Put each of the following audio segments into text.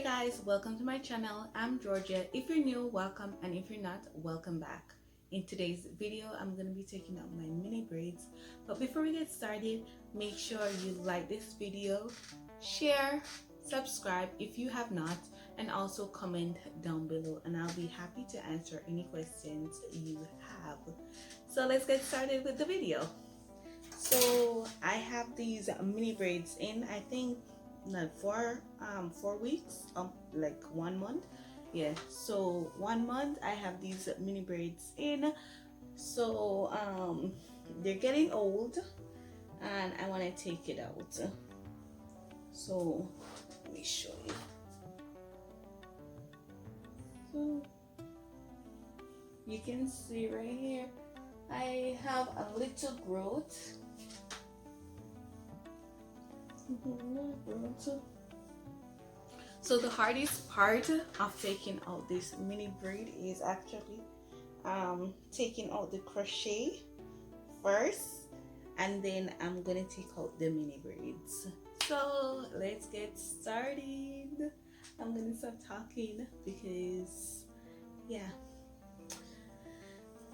Hey guys, welcome to my channel. I'm Georgia. If you're new, welcome, and if you're not, welcome back. In today's video, I'm going to be taking out my mini braids. But before we get started, make sure you like this video, share, subscribe if you have not, and also comment down below, and I'll be happy to answer any questions you have. So let's get started with the video. So I have these mini braids in, I think, not 4 weeks, like 1 month. Yeah, so 1 month I have these mini braids in. So they're getting old and I want to take it out. So let me show you. So you can see right here I have a little growth. So the hardest part of taking out this mini braid is actually taking out the crochet first, and then I'm gonna take out the mini braids. So let's get started. I'm gonna stop talking because yeah.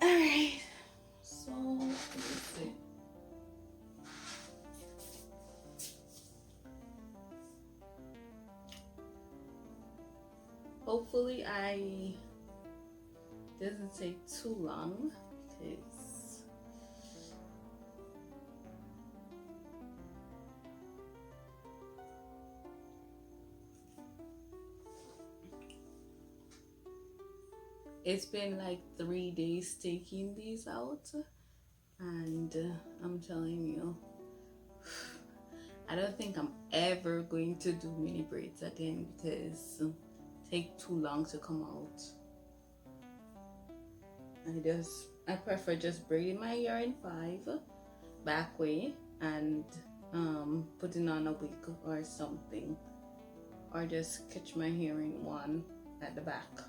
All right, so let's see. Hopefully I doesn't take too long because it's been like 3 days taking these out, and I'm telling you, I don't think I'm ever going to do mini braids again because take too long to come out. I prefer just braiding my hair in 5 back way and putting on a wig or something, or just catch my hair in 1 at the back.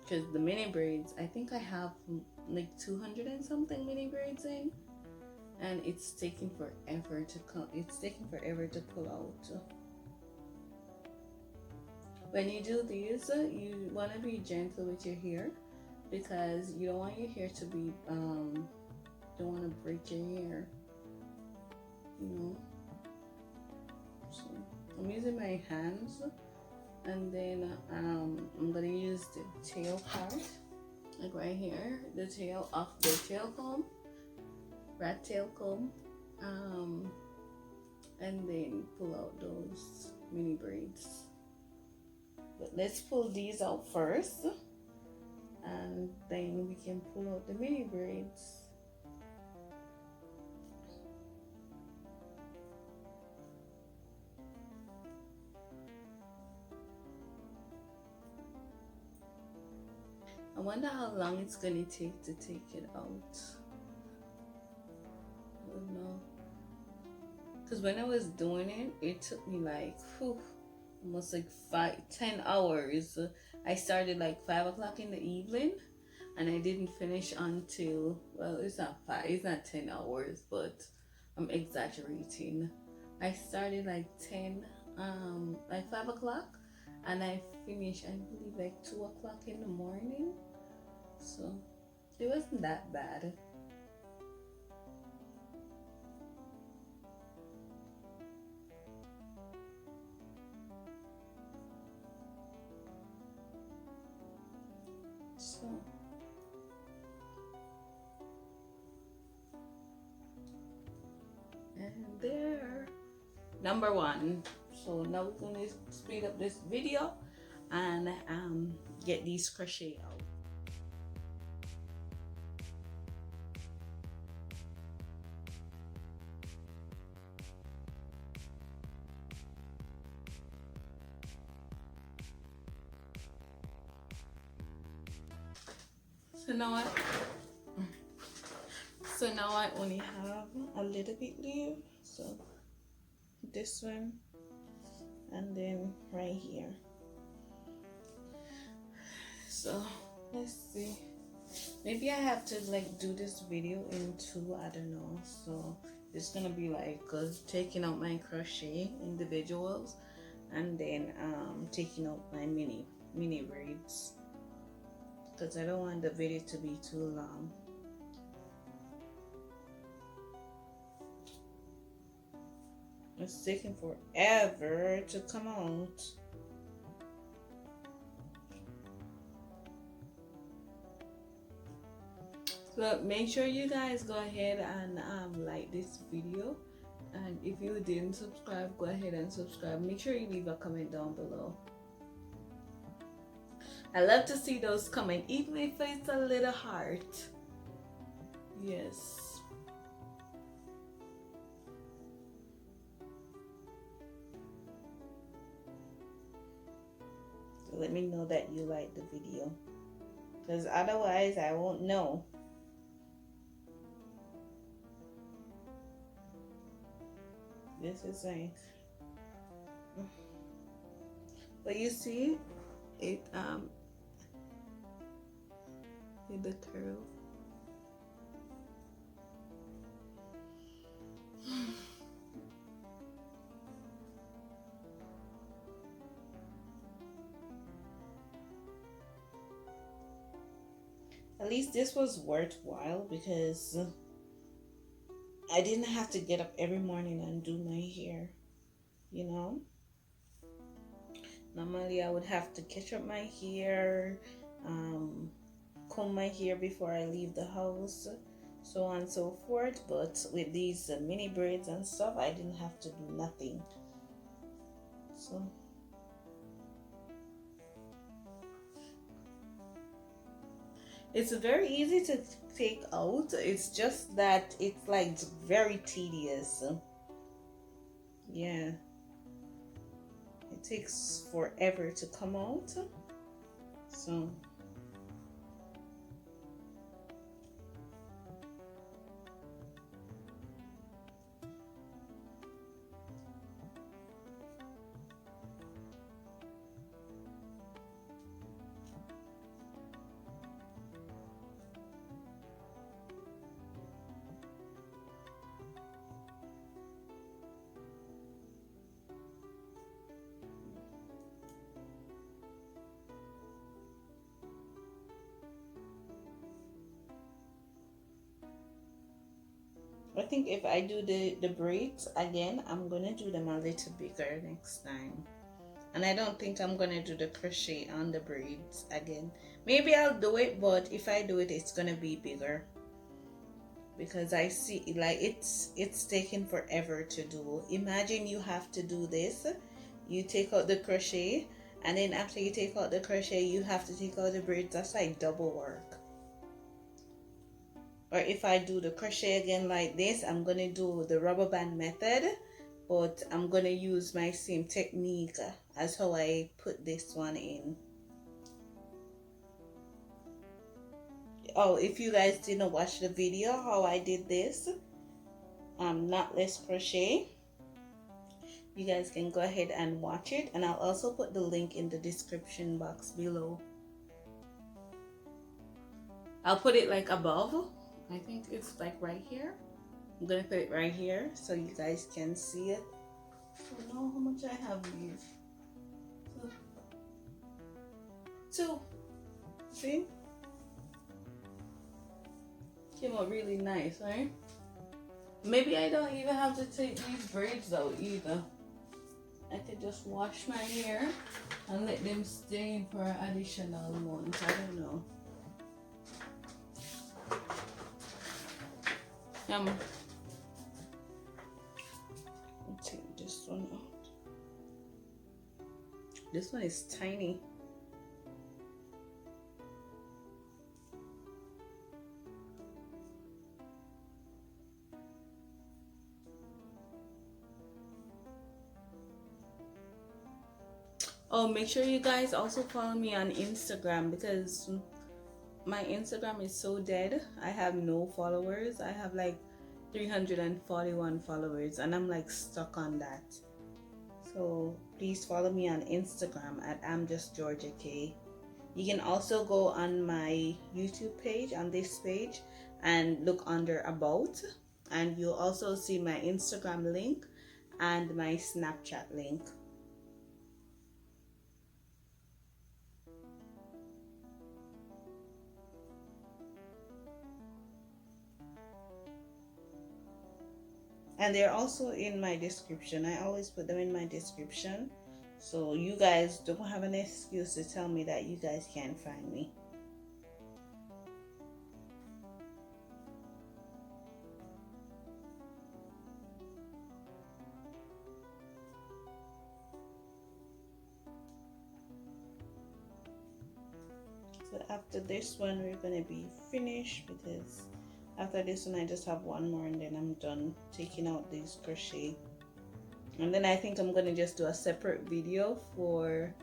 Because the mini braids, I think I have like 200 and something mini braids in, and it's taking forever to come. It's taking forever to pull out. When you do these, you want to be gentle with your hair because you don't want your hair to be, don't want to break your hair, you know. So I'm using my hands, and then I'm gonna use the tail part, like right here, the tail of the tail comb, rat tail comb, and then pull out those mini braids. But let's pull these out first, and then we can pull out the mini braids. I wonder how long it's gonna take to take it out. I don't know. Because when I was doing it, it took me like, almost like 10 hours. I started like 5 o'clock in the evening, and I didn't finish until, well, it's not 10 hours, but I'm exaggerating. I started like 5 o'clock, and I finished, I believe, like 2 o'clock in the morning. So it wasn't that bad. So and there, number 1. So now we're going to speed up this video and get these crochet out. So now I only have a little bit left. So this one, and then right here. So let's see. Maybe I have to like do this video in 2, I don't know. So it's gonna be like taking out my crochet individuals, and then taking out my mini braids, because I don't want the video to be too long. It's taking forever to come out. So make sure you guys go ahead and like this video, and if you didn't subscribe, go ahead and subscribe. Make sure you leave a comment down below. I love to see those comments, even if it's a little heart. Yes. So let me know that you like the video, because otherwise I won't know. This is like, but you see it with the curl. At least this was worthwhile, because I didn't have to get up every morning and do my hair, you know. Normally I would have to catch up my hair, comb my hair before I leave the house, so on and so forth. But with these mini braids and stuff, I didn't have to do nothing. So it's very easy to take out. It's just that it's like very tedious. Yeah, it takes forever to come out. So I think if I do the braids again, I'm gonna do them a little bigger next time. And I don't think I'm gonna do the crochet on the braids again. Maybe I'll do it, but if I do it, it's gonna be bigger, because I see like it's taking forever to do. Imagine you have to do this. You take out the crochet, and then after you take out the crochet, you have to take out the braids. That's like double work. Or if I do the crochet again like this, I'm gonna do the rubber band method, but I'm gonna use my same technique as how I put this one in. Oh, if you guys didn't watch the video how I did this knotless crochet, you guys can go ahead and watch it, and I'll also put the link in the description box below. I'll put it like above. I think it's like right here. I'm gonna put it right here so you guys can see it. I don't know how much I have these. Two. See? Came out really nice, right? Maybe I don't even have to take these braids out either. I could just wash my hair and let them stay for additional months. I don't know. I'll take this one out. This one is tiny. Oh, make sure you guys also follow me on Instagram, because my Instagram is so dead. I have no followers. I have like 341 followers, and I'm like stuck on that. So please follow me on Instagram at IamjustGeorgiak. You can also go on my YouTube page, on this page, and look under about, and you'll also see my Instagram link and my Snapchat link. and they're also in my description. I always put them in my description, so you guys don't have an excuse to tell me that you guys can't find me. So after this one, we're gonna be finished, because after this one I just have one more and then I'm done taking out these crochet. And then I think I'm gonna just do a separate video for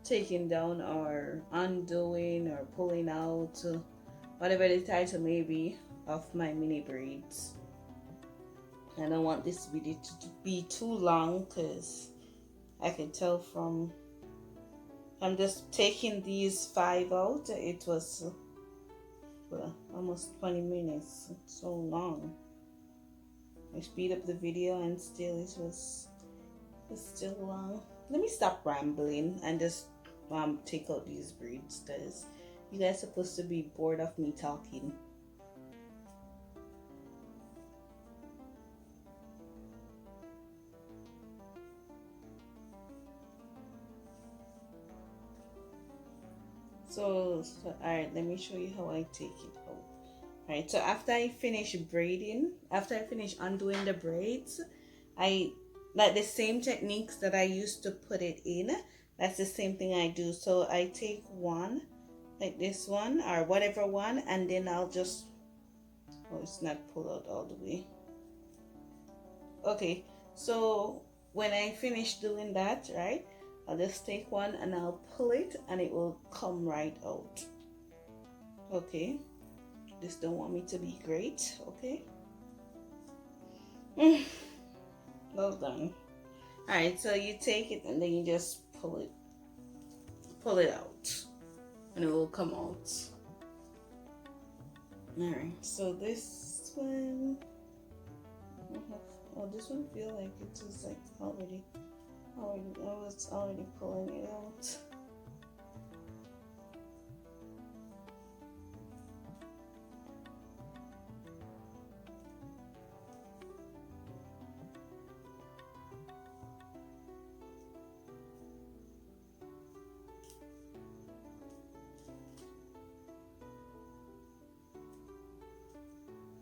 taking down or undoing or pulling out, whatever the title may be, of my mini braids. I don't want this video to be too long, because I can tell from I'm just taking these 5 out, it was almost 20 minutes. It's so long. I speed up the video and still it's still long. Let me stop rambling and just take out these braids, because you guys are supposed to be bored of me talking. So alright, let me show you how I take it out. Alright, so after I finish braiding, after I finish undoing the braids, I like the same techniques that I used to put it in. That's the same thing I do. So I take one, like this one or whatever one, and then I'll just, oh, it's not pulled out all the way. Okay, so when I finish doing that, right, I'll just take one and I'll pull it and it will come right out. Okay, this don't want me to be great. Okay. Well done. All right, so you take it and then you just pull it out, and it will come out. All right, so this one, oh, this one feel like it is like already I was already pulling it out.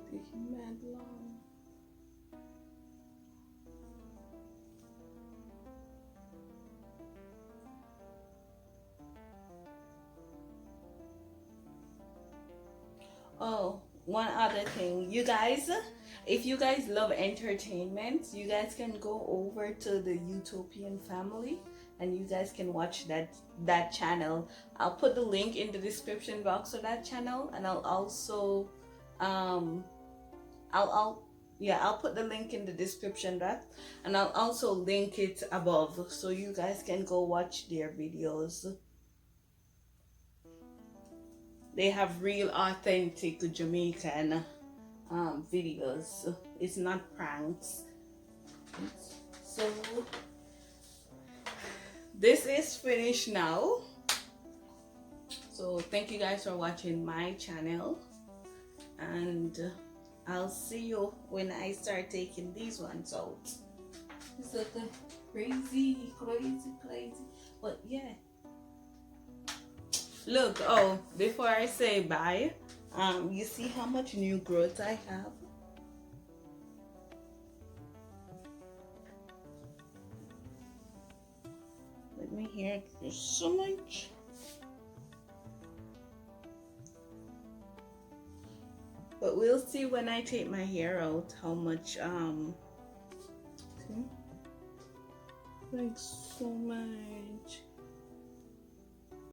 Taking mad long. Oh, one other thing, you guys, if you guys love entertainment, you guys can go over to the Utopian family and you guys can watch that channel. I'll put the link in the description box of that channel, and I'll also I'll put the link in the description box, and I'll also link it above so you guys can go watch their videos. They have real authentic Jamaican videos. It's not pranks. So this is finished now. So thank you guys for watching my channel, and I'll see you when I start taking these ones out. It's like crazy. But yeah. Look, oh, before I say bye, you see how much new growth I have? Let me hear, there's so much. But we'll see when I take my hair out how much, see? Like so much.